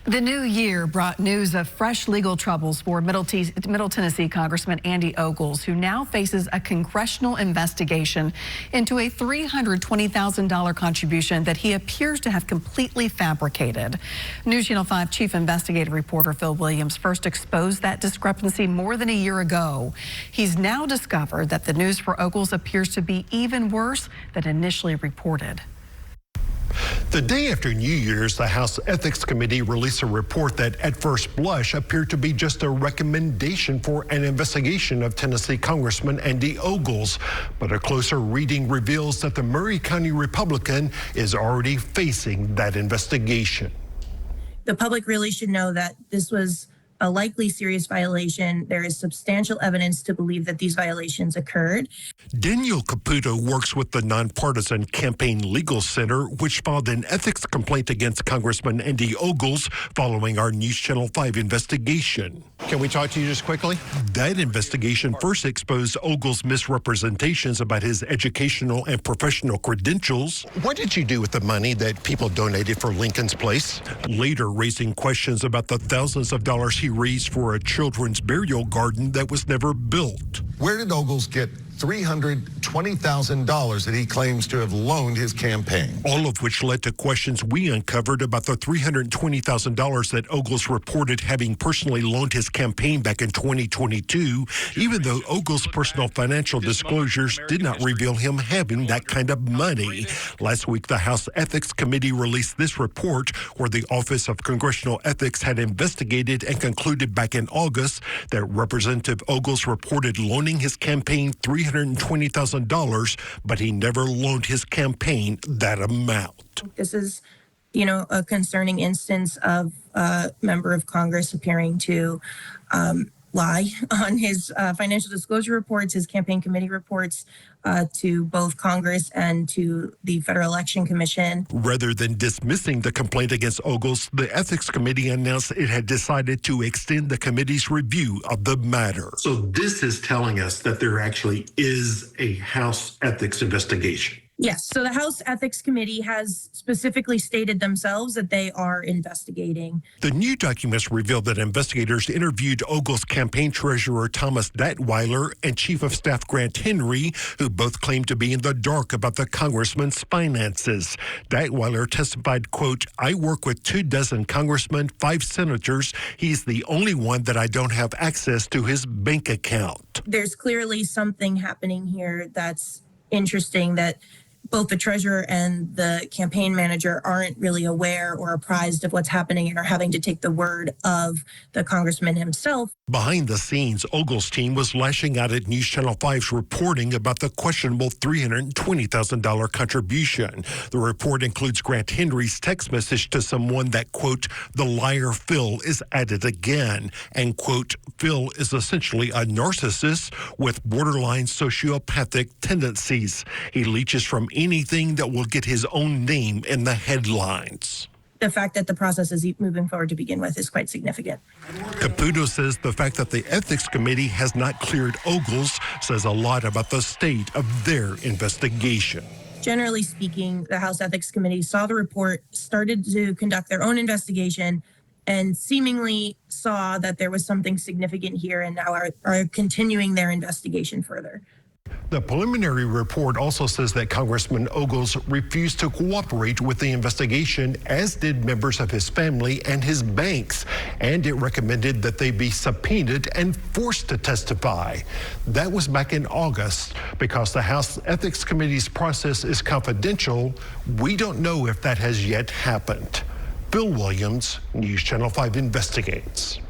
The new year brought news of fresh legal troubles for Middle Tennessee Congressman Andy Ogles, who now faces a congressional investigation into a $320,000 contribution that he appears to have completely fabricated. News Channel 5 Chief Investigative Reporter Phil Williams first exposed that discrepancy more than a year ago. He's now discovered that the news for Ogles appears to be even worse than initially reported. The day after New Year's, the House Ethics Committee released a report that at first blush appeared to be just a recommendation for an investigation of Tennessee Congressman Andy Ogles. But a closer reading reveals that the Maury County Republican is already facing that investigation. The public really should know that this was a likely serious violation. There is substantial evidence to believe that these violations occurred. Daniel Caputo works with the nonpartisan Campaign Legal Center, which filed an ethics complaint against Congressman Andy Ogles following our News Channel 5 investigation. Can we talk to you just quickly? That investigation first exposed Ogles' misrepresentations about his educational and professional credentials. What did you do with the money that people donated for Lincoln's Place? Later raising questions about the thousands of dollars he raised for a children's burial garden that was never built. Where did Ogles get $320,000 that he claims to have loaned his campaign? All of which led to questions we uncovered about the $320,000 that Ogles reported having personally loaned his campaign back in 2022, even though Ogles' personal financial disclosures did not reveal him having that kind of money. Last week, the House Ethics Committee released this report where the Office of Congressional Ethics had investigated and concluded back in August that Representative Ogles reported loaning his campaign $320,000, but he never loaned his campaign that amount. This is, a concerning instance of a member of Congress appearing to lie on his financial disclosure reports, his campaign committee reports to both Congress and to the Federal Election Commission. Rather than dismissing the complaint against Ogles, the Ethics Committee announced it had decided to extend the committee's review of the matter. So this is telling us that there actually is a House ethics investigation. Yes, so the House Ethics Committee has specifically stated themselves that they are investigating. The new documents reveal that investigators interviewed Ogles' campaign treasurer Thomas Datweiler and Chief of Staff Grant Henry, who both claimed to be in the dark about the congressman's finances. Datweiler testified, quote, "I work with 24 congressmen, 5 senators. He's the only one that I don't have access to his bank account." There's clearly something happening here that's interesting, that both the treasurer and the campaign manager aren't really aware or apprised of what's happening and are having to take the word of the congressman himself. Behind the scenes, Ogles' team was lashing out at News Channel 5's reporting about the questionable $320,000 contribution. The report includes Grant Henry's text message to someone that, quote, "the liar Phil is at it again," and, quote, "Phil is essentially a narcissist with borderline sociopathic tendencies. He leeches from anything that will get his own name in the headlines." The fact that the process is moving forward to begin with is quite significant. Caputo says the fact that the Ethics Committee has not cleared Ogles says a lot about the state of their investigation. Generally speaking, the House Ethics Committee saw the report, started to conduct their own investigation, and seemingly saw that there was something significant here and now are continuing their investigation further. The preliminary report also says that Congressman Ogles refused to cooperate with the investigation, as did members of his family and his banks, and it recommended that they be subpoenaed and forced to testify. That was back in August. Because the House Ethics Committee's process is confidential, we don't know if that has yet happened. Phil Williams, News Channel 5 Investigates.